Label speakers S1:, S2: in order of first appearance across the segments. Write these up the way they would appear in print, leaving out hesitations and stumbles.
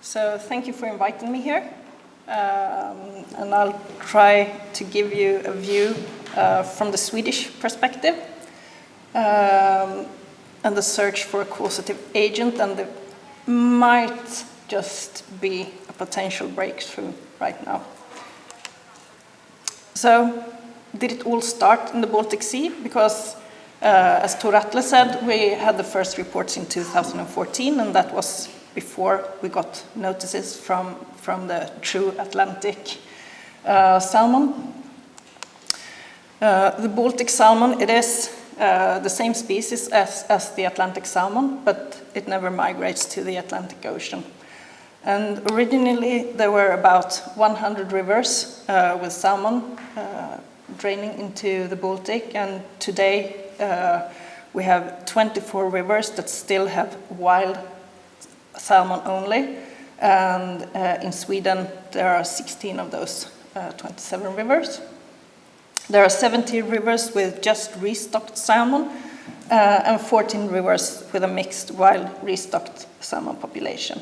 S1: So thank you for inviting me here. And I'll try to give you a view from the Swedish perspective and the search for a causative agent, and there might just be a potential breakthrough right now. So, did it all start in the Baltic Sea? Because, as Tor Atle said, we had the first reports in 2014, and that was before we got notices from the true Atlantic salmon. The Baltic salmon, it is the same species as the Atlantic salmon, but it never migrates to the Atlantic Ocean. And originally there were about 100 rivers with salmon draining into the Baltic, and today we have 24 rivers that still have wild salmon only, and in Sweden there are 16 of those 27 rivers. There are 70 rivers with just restocked salmon and 14 rivers with a mixed wild restocked salmon population.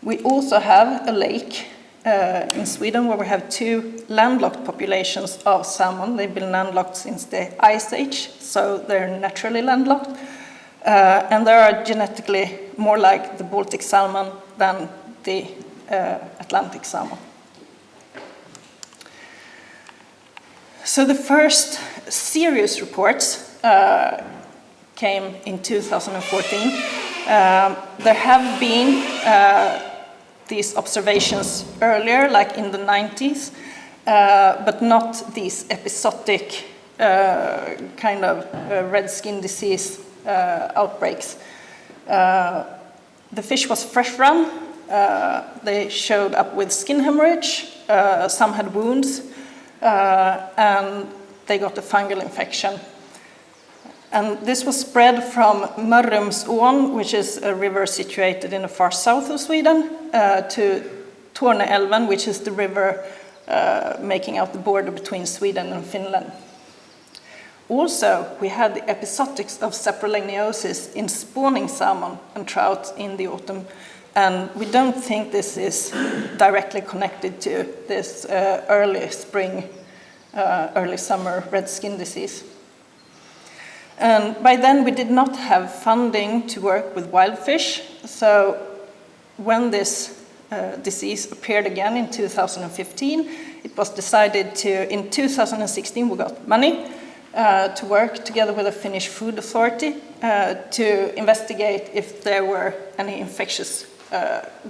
S1: We also have a lake in Sweden where we have two landlocked populations of salmon. They've been landlocked since the Ice Age, so they're naturally landlocked. And they are genetically more like the Baltic salmon than the Atlantic salmon. So the first serious reports came in 2014. There have been these observations earlier, like in the 90s, but not these episodic kind of red skin disease outbreaks. The fish was fresh run. They showed up with skin hemorrhage. Some had wounds, and they got a fungal infection. And this was spread from Mörrumsån, which is a river situated in the far south of Sweden, to Torneälven, which is the river making out the border between Sweden and Finland. Also, we had the episodics of saprolegnosis in spawning salmon and trout in the autumn, and we don't think this is directly connected to this early spring, early summer red skin disease. And by then we did not have funding to work with wild fish, so when this disease appeared again in 2015, it was decided to, in 2016 we got money to work together with the Finnish Food Authority to investigate if there were any infectious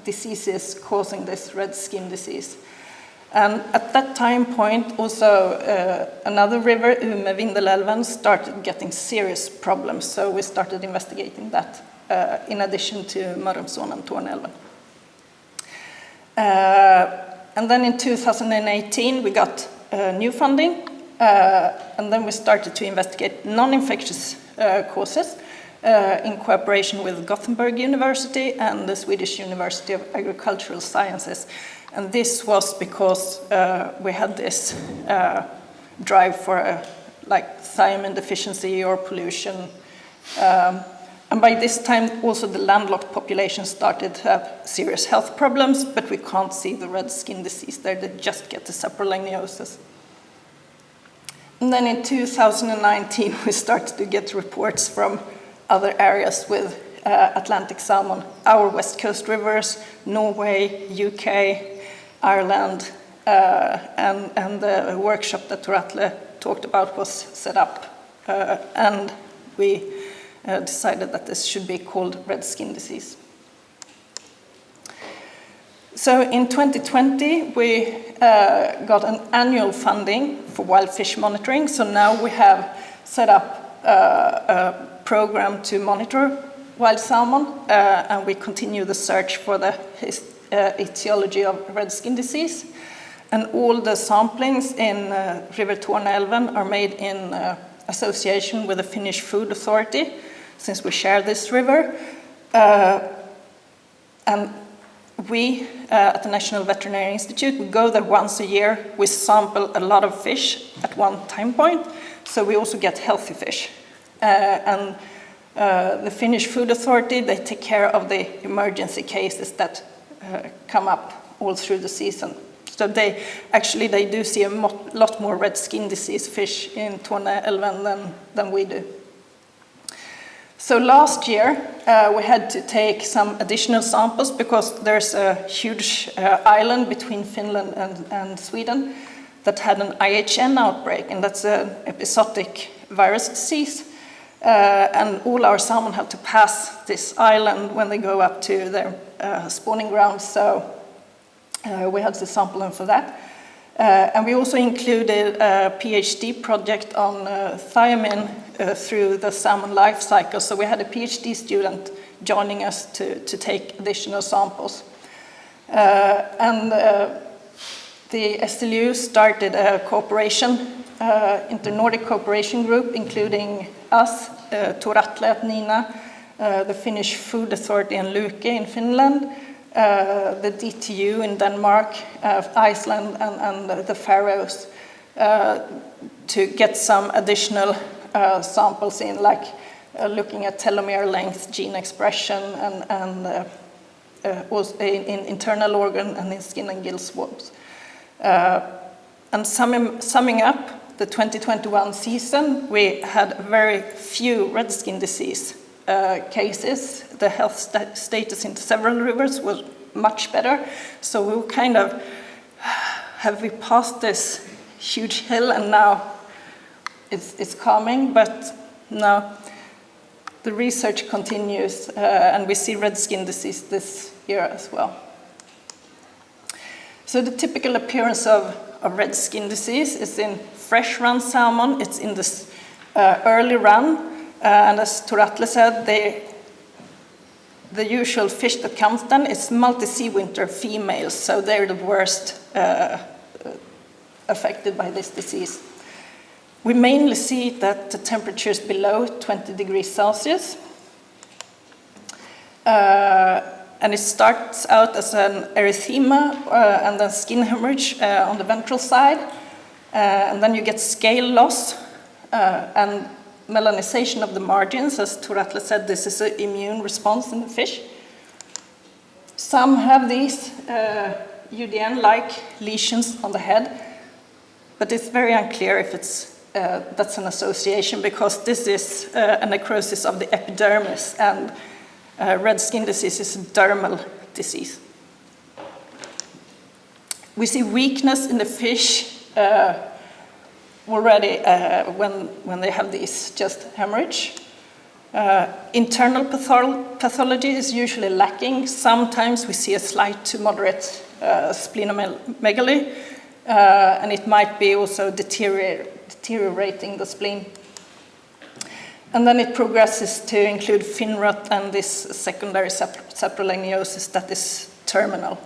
S1: diseases causing this red skin disease. And at that time point, also another river, Vindelälven, started getting serious problems. So we started investigating that in addition to Mörrumsån and Torneälven. And then in 2018, we got new funding. And then we started to investigate non-infectious causes in cooperation with Gothenburg University and the Swedish University of Agricultural Sciences. And this was because we had this drive for like thiamine deficiency or pollution. And by this time, also the landlocked population started to have serious health problems, but we can't see the red skin disease there, they just get the saprolegnosis. And then in 2019, we started to get reports from other areas with Atlantic salmon, our west coast rivers, Norway, UK, Ireland, and the workshop that Tor Atle talked about was set up. And we decided that this should be called red skin disease. So in 2020, we got an annual funding for wild fish monitoring. So now we have set up a program to monitor wild salmon, and we continue the search for the etiology of red skin disease. And all the samplings in River Torneälven are made in association with the Finnish Food Authority, since we share this river. And we, at the National Veterinary Institute, we go there once a year. We sample a lot of fish at one time point, so we also get healthy fish. The Finnish Food Authority, they take care of the emergency cases that come up all through the season. So they do see a lot more red skin disease fish in Torneälven than we do. So last year, we had to take some additional samples because there's a huge island between Finland and Sweden that had an IHN outbreak, and that's an episodic virus disease. And all our salmon have to pass this island when they go up to their spawning grounds, so we had to sample them for that. And we also included a PhD project on thiamine through the salmon life cycle. So we had a PhD student joining us to take additional samples. The SLU started a cooperation, inter-Nordic cooperation group, including us, Tor Atle at Nina, the Finnish Food Authority in Luke in Finland, the DTU in Denmark, Iceland, and the Faroes, to get some additional samples in, like looking at telomere length, gene expression, and also in internal organ and in skin and gill swabs. And summing up the 2021 season, we had very few red skin disease cases. The health status in several rivers was much better. So we were kind of, have we passed this huge hill and now it's calming? But no, the research continues, and we see red skin disease this year as well. So the typical appearance of red skin disease is in fresh run salmon. It's in this early run, and as Tor Atle said, the usual fish that comes then is multi-sea winter females, so they're the worst affected by this disease. We mainly see that the temperature is below 20 degrees Celsius. And it starts out as an erythema and then skin hemorrhage on the ventral side. And then you get scale loss and melanization of the margins. As Tor Atle said, this is an immune response in the fish. Some have these UDN-like lesions on the head, but it's very unclear if that's an association, because this is a necrosis of the epidermis, and red skin disease is a dermal disease. We see weakness in the fish already when they have these just hemorrhage. Internal pathology is usually lacking. Sometimes we see a slight to moderate splenomegaly, and it might be also deteriorating the spleen. And then it progresses to include fin rot and this secondary saproleniosis that is terminal.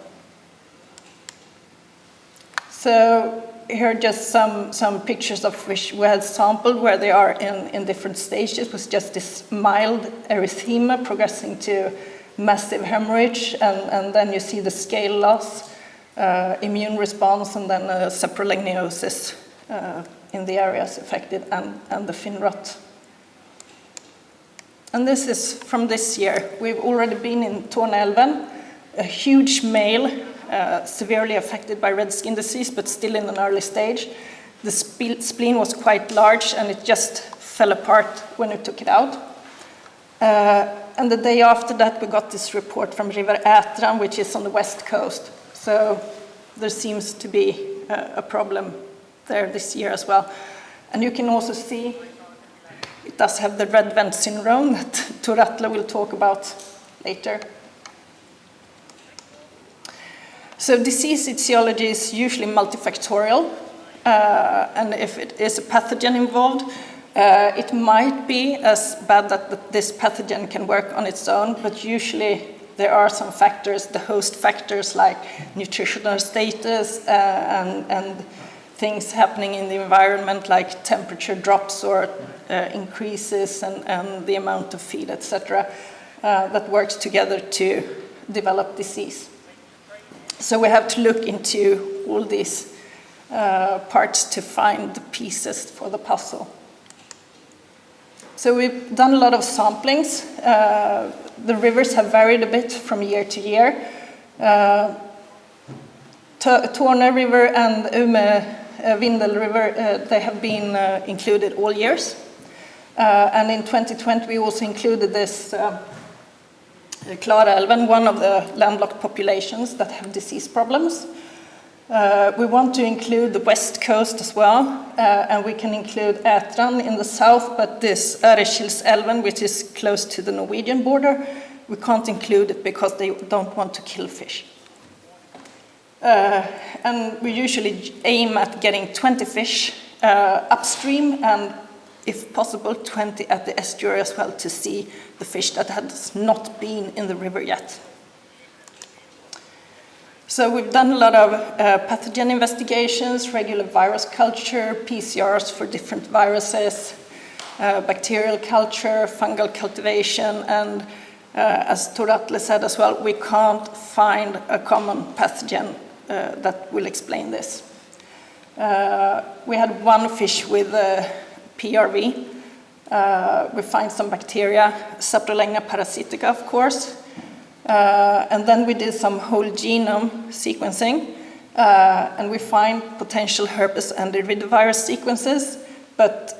S1: So here are just some pictures of fish we had sampled where they are in different stages, with just this mild erythema progressing to massive hemorrhage, and then you see the scale loss, immune response, and then saproleniosis in the areas affected, and the fin rot. And this is from this year. We've already been in Torneälven, a huge male, severely affected by red skin disease, but still in an early stage. The spleen was quite large, and it just fell apart when we took it out. And the day after that, we got this report from River Ätran, which is on the west coast. So there seems to be a problem there this year as well. And you can also see it does have the red vent syndrome that Tor Atle will talk about later. So disease etiology is usually multifactorial, and if it is a pathogen involved, it might be as bad that this pathogen can work on its own, but usually there are some factors, the host factors like nutritional status and things happening in the environment like temperature drops or increases and the amount of feed, etc., that works together to develop disease. So we have to look into all these parts to find the pieces for the puzzle. So we've done a lot of samplings. The rivers have varied a bit from year to year. Torne River and Vindel River, they have been included all years. And in 2020, we also included this Klarälven, one of the landlocked populations that have disease problems. We want to include the west coast as well, and we can include Ätran in the south, but this Öreskilsälven, which is close to the Norwegian border, we can't include it because they don't want to kill fish. And we usually aim at getting 20 fish upstream, and if possible, 20 at the estuary as well, to see the fish that has not been in the river yet. So we've done a lot of pathogen investigations, regular virus culture, PCRs for different viruses, bacterial culture, fungal cultivation, and as Tor Atle said as well, we can't find a common pathogen that will explain this. We had one fish with PRV. We find some bacteria, Saprolegna parasitica, of course. And then we did some whole genome sequencing, and we find potential herpes and iridovirus sequences, but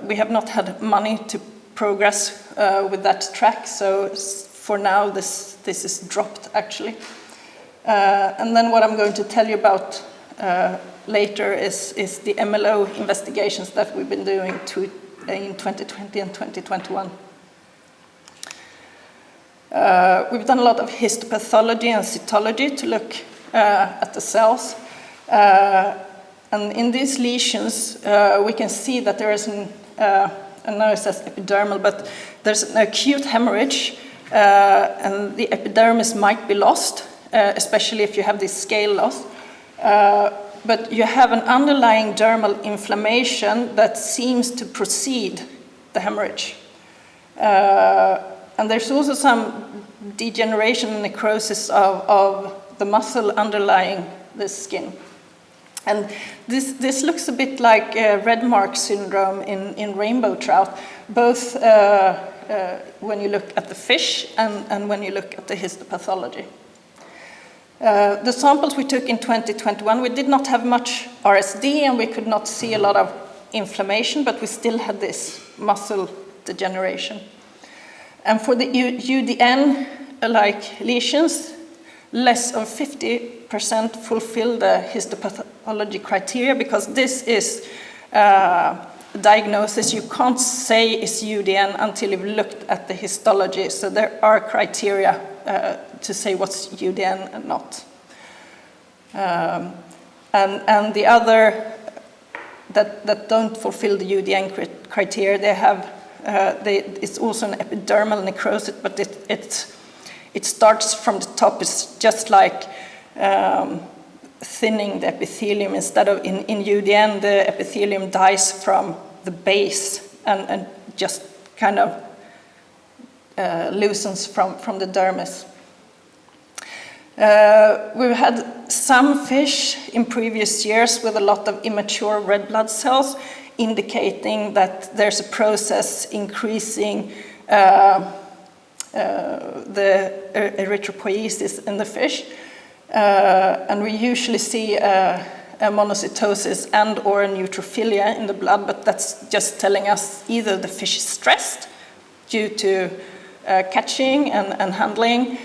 S1: we have not had money to progress with that track, so for now this is dropped actually. And then what I'm going to tell you about later is the MLO investigations that we've been doing in 2020 and 2021. We've done a lot of histopathology and cytology to look at the cells. And in these lesions, we can see that there is and now it says epidermal, but there's an acute hemorrhage, and the epidermis might be lost, especially if you have this scale loss. But you have an underlying dermal inflammation that seems to precede the hemorrhage. And there's also some degeneration and necrosis of the muscle underlying the skin. And this looks a bit like red mark syndrome in rainbow trout, both when you look at the fish and when you look at the histopathology. The samples we took in 2021, we did not have much RSD and we could not see a lot of inflammation, but we still had this muscle degeneration. And for the UDN-like lesions, less of 50% fulfill the histopathology criteria, because this is a diagnosis you can't say is UDN until you've looked at the histology. So there are criteria to say what's UDN and not. And the other that don't fulfill the UDN criteria, they have it's also an epidermal necrosis, but it starts from the top. It's just like thinning the epithelium. Instead of in UDN, the epithelium dies from the base and just kind of loosens from the dermis. We've had some fish in previous years with a lot of immature red blood cells, indicating that there's a process increasing the erythropoiesis in the fish. And we usually see a monocytosis and or a neutrophilia in the blood, but that's just telling us either the fish is stressed due to catching and handling,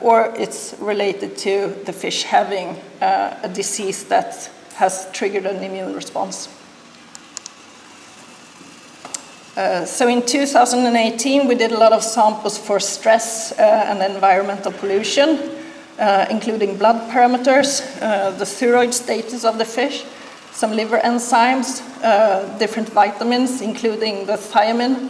S1: or it's related to the fish having a disease that has triggered an immune response. So in 2018, we did a lot of samples for stress and environmental pollution, including blood parameters, the thyroid status of the fish, some liver enzymes, different vitamins, including the thiamine,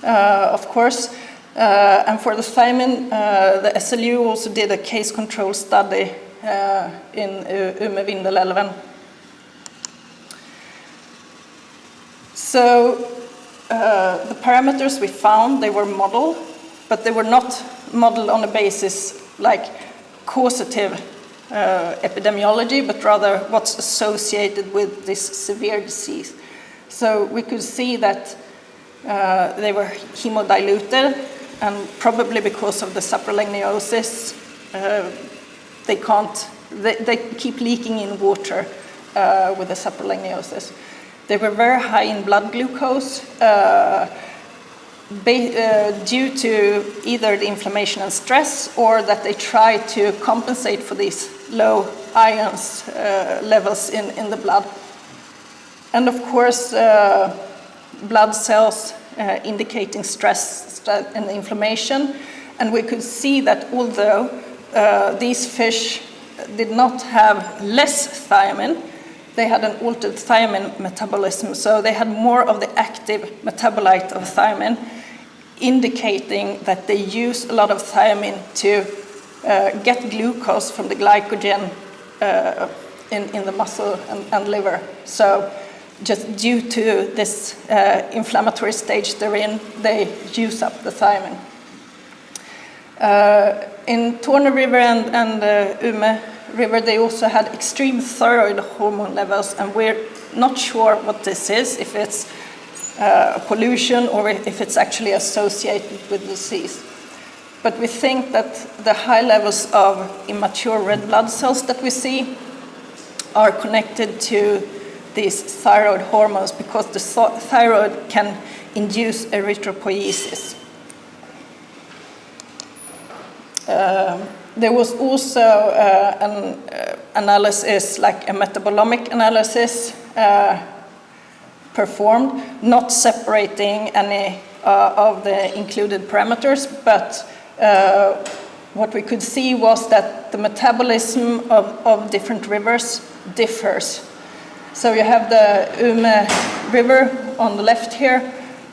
S1: of course. And for the thiamine, the SLU also did a case control study in Vindelälven. So the parameters we found, they were modeled, but they were not modeled on a basis like causative epidemiology, but rather what's associated with this severe disease. So we could see that they were hemodiluted, and probably because of the saprolegnosis, they keep leaking in water with the saprolegnosis. They were very high in blood glucose due to either the inflammation and stress, or that they try to compensate for these low ions levels in the blood. And of course, blood cells indicating stress and inflammation. And we could see that although these fish did not have less thiamine, they had an altered thiamine metabolism. So they had more of the active metabolite of thiamine, indicating that they use a lot of thiamine to get glucose from the glycogen in the muscle and liver. So just due to this inflammatory stage they're in, they use up the thiamine. In Torne River and Ume River, they also had extreme thyroid hormone levels, and we're not sure what this is, if it's pollution or if it's actually associated with disease. But we think that the high levels of immature red blood cells that we see are connected to these thyroid hormones, because the thyroid can induce erythropoiesis. There was also an analysis, like a metabolomic analysis, performed, not separating any of the included parameters, but what we could see was that the metabolism of different rivers differs. So you have the Ume River on the left here,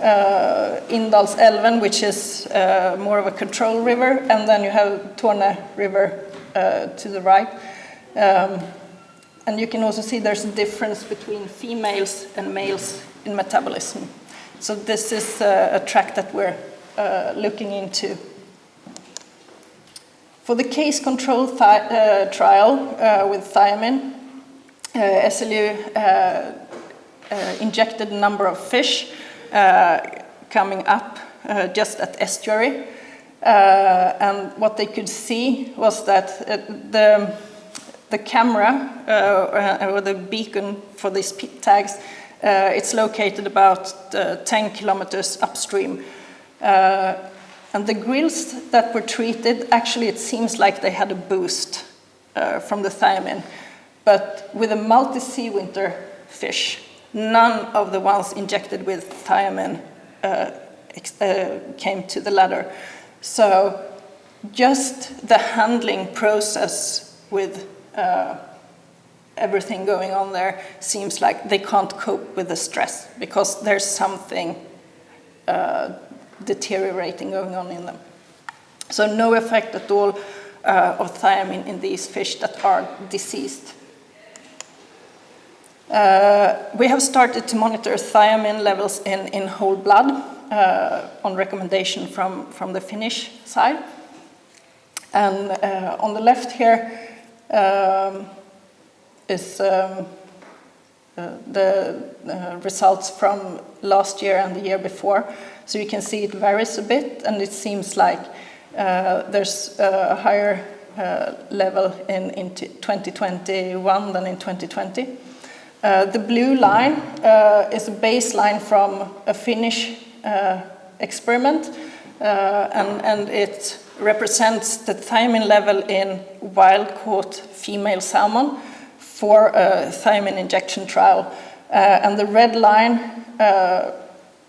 S1: Indalsälven, which is more of a control river, and then you have Torne River to the right. And you can also see there's a difference between females and males in metabolism. So this is a track that we're looking into. For the case control trial with thiamine, SLU injected a number of fish coming up just at estuary. And what they could see was that the camera or the beacon for these pit tags, it's located about 10 kilometers upstream. And the grills that were treated, actually it seems like they had a boost from the thiamine. But with a multi-sea winter fish, none of the ones injected with thiamine came to the ladder. So just the handling process with everything going on there seems like they can't cope with the stress, because there's something deteriorating going on in them. So no effect at all of thiamine in these fish that are deceased. We have started to monitor thiamine levels in whole blood on recommendation from the Finnish side. And on the left here is the results from last year and the year before. So you can see it varies a bit, and it seems like there's a higher level in 2021 than in 2020. The blue line is a baseline from a Finnish experiment, and it represents the thiamine level in wild-caught female salmon for a thiamine injection trial. And the red line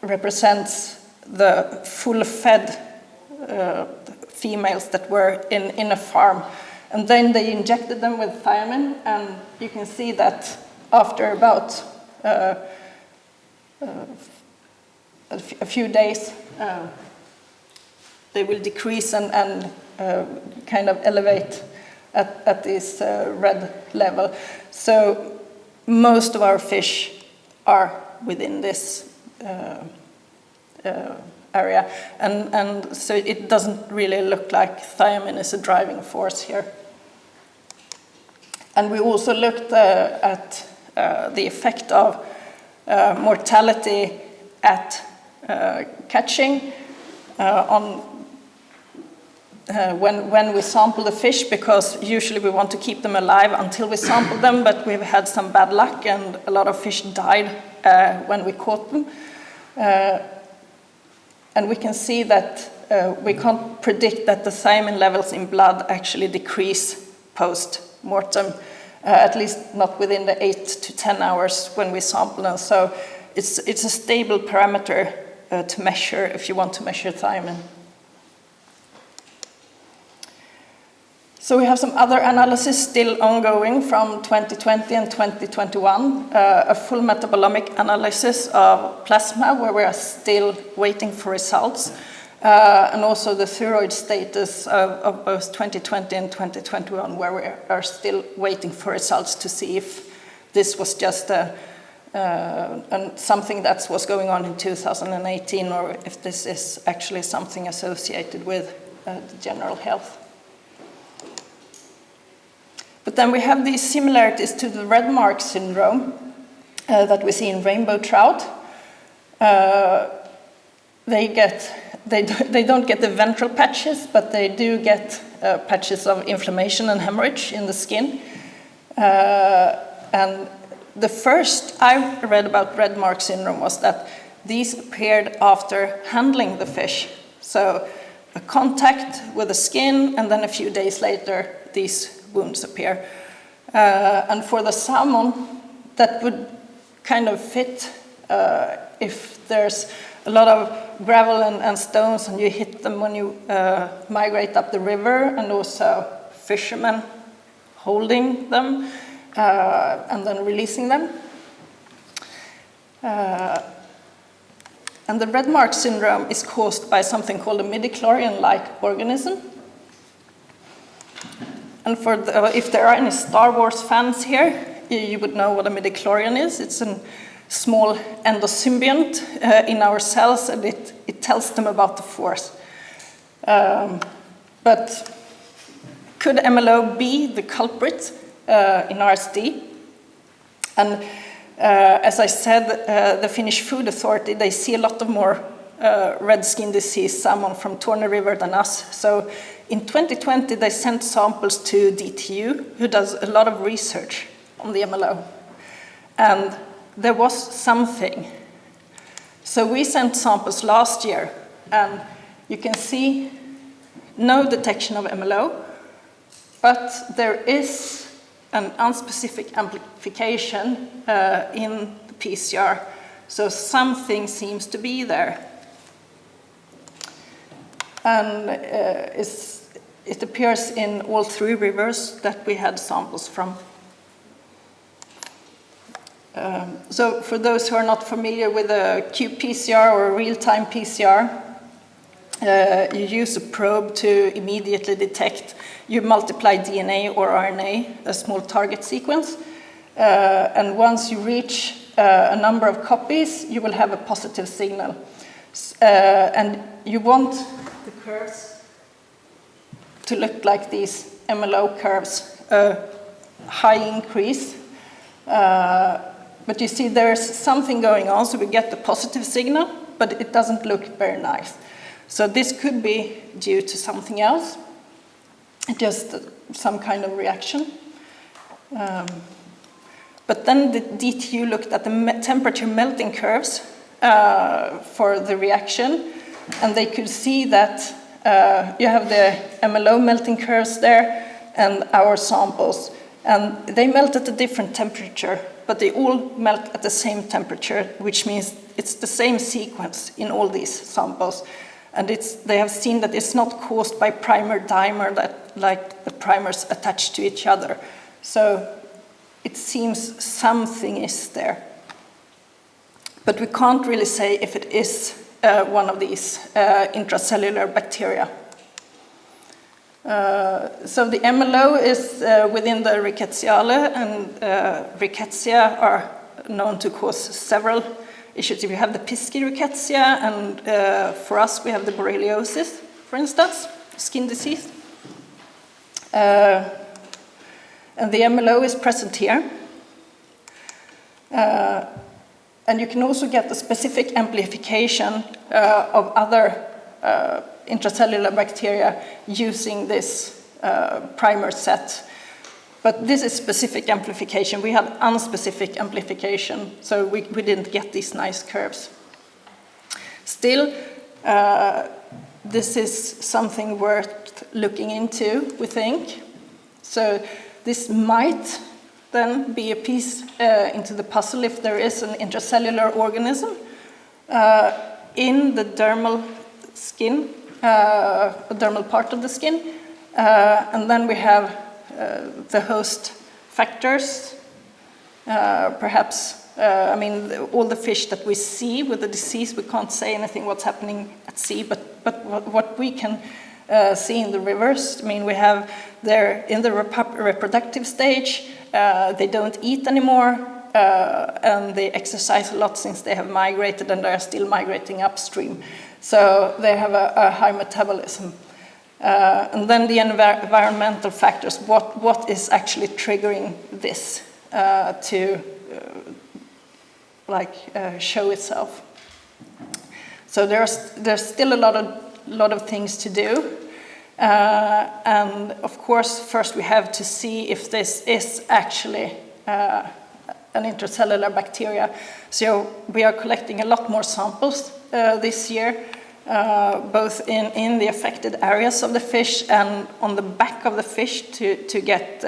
S1: represents the full-fed females that were in a farm. And then they injected them with thiamine, and you can see that after about a few days, they will decrease and kind of elevate at this red level. So most of our fish are within this area, and so it doesn't really look like thiamine is a driving force here. And we also looked at the effect of mortality at catching on when we sample the fish, because usually we want to keep them alive until we sample them, but we've had some bad luck and a lot of fish died when we caught them. And we can see that we can't predict that the thiamine levels in blood actually decrease post-mortem, at least not within the 8 to 10 hours when we sample them. So it's a stable parameter to measure if you want to measure thiamine. So we have some other analysis still ongoing from 2020 and 2021, a full metabolomic analysis of plasma where we are still waiting for results, and also the thyroid status of both 2020 and 2021 where we are still waiting for results to see if this was just something that was going on in 2018 or if this is actually something associated with the general health. But then we have these similarities to the red mark syndrome that we see in rainbow trout. They don't get the ventral patches, but they do get patches of inflammation and hemorrhage in the skin. And the first I read about red mark syndrome was that these appeared after handling the fish. So a contact with the skin, and then a few days later, these wounds appear. And for the salmon, that would kind of fit if there's a lot of gravel and stones and you hit them when you migrate up the river, and also fishermen holding them and then releasing them. And the red mark syndrome is caused by something called a midichlorian-like organism. And if there are any Star Wars fans here, you would know what a midichlorian is. It's a small endosymbiont in our cells, and it tells them about the Force. But could MLO be the culprit in RSD? And as I said, the Finnish Food Authority, they see a lot of more red skin disease salmon from Torne River than us. So in 2020, they sent samples to DTU, who does a lot of research on the MLO. And there was something. So we sent samples last year, and you can see no detection of MLO, but there is an unspecific amplification in the PCR. So something seems to be there. And it appears in all 3 rivers that we had samples from. So for those who are not familiar with a qPCR or a real-time PCR, you use a probe to immediately detect. You multiply DNA or RNA, a small target sequence, and once you reach a number of copies, you will have a positive signal. And you want the curves to look like these MLO curves, high increase. But you see there's something going on, so we get the positive signal, but it doesn't look very nice. So this could be due to something else, just some kind of reaction. But then the DTU looked at the temperature melting curves for the reaction, and they could see that you have the MLO melting curves there and our samples. And they melt at a different temperature, but they all melt at the same temperature, which means it's the same sequence in all these samples. And they have seen that it's not caused by primer-dimer, that like the primers attached to each other. So it seems something is there. But we can't really say if it is one of these intracellular bacteria. So the MLO is within the Rickettsia, and Rickettsia are known to cause several issues. If you have the Pisci rickettsia, and for us we have the borreliosis, for instance, skin disease. And the MLO is present here. And you can also get the specific amplification of other intracellular bacteria using this primer set. But this is specific amplification. We had unspecific amplification, so we didn't get these nice curves. Still, this is something worth looking into, we think. So this might then be a piece into the puzzle if there is an intracellular organism in the dermal skin, dermal part of the skin. And then we have the host factors, perhaps. I mean, all the fish that we see with the disease, we can't say anything what's happening at sea, but what we can see in the rivers, I mean, we have they're in the reproductive stage, they don't eat anymore, and they exercise a lot since they have migrated, and they are still migrating upstream. So they have a high metabolism. And then the environmental factors, what is actually triggering this to show itself. So there's still a lot of things to do, and of course first we have to see if this is actually an intracellular bacteria. So we are collecting a lot more samples this year, both in the affected areas of the fish and on the back of the fish to get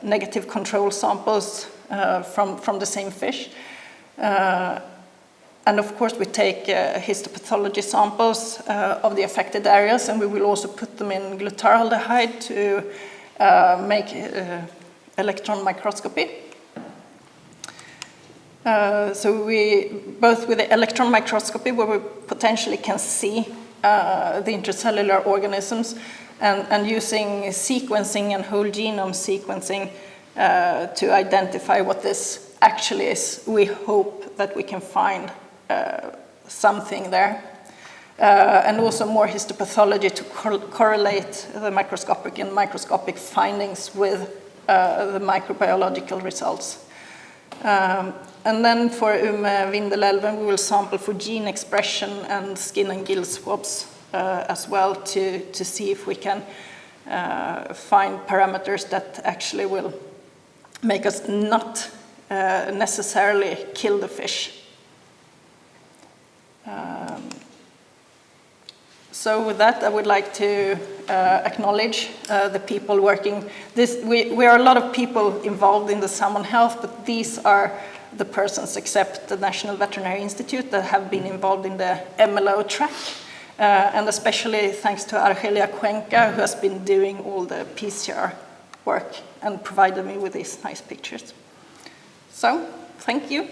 S1: negative control samples from the same fish. And of course we take histopathology samples of the affected areas, and we will also put them in glutaraldehyde to make electron microscopy. So we, both with the electron microscopy, where we potentially can see the intracellular organisms, and using sequencing and whole genome sequencing to identify what this actually is, we hope that we can find something there. And also more histopathology to correlate the macroscopic and microscopic findings with the microbiological results. And then for Vindelälven, we will sample for gene expression and skin and gill swabs as well to see if we can find parameters that actually will make us not necessarily kill the fish. So with that, I would like to acknowledge the people working. We are a lot of people involved in the salmon health, but these are the persons, except the National Veterinary Institute, that have been involved in the MLO track. And especially thanks to Argelia Cuenca, who has been doing all the PCR work and provided me with these nice pictures. So, thank you.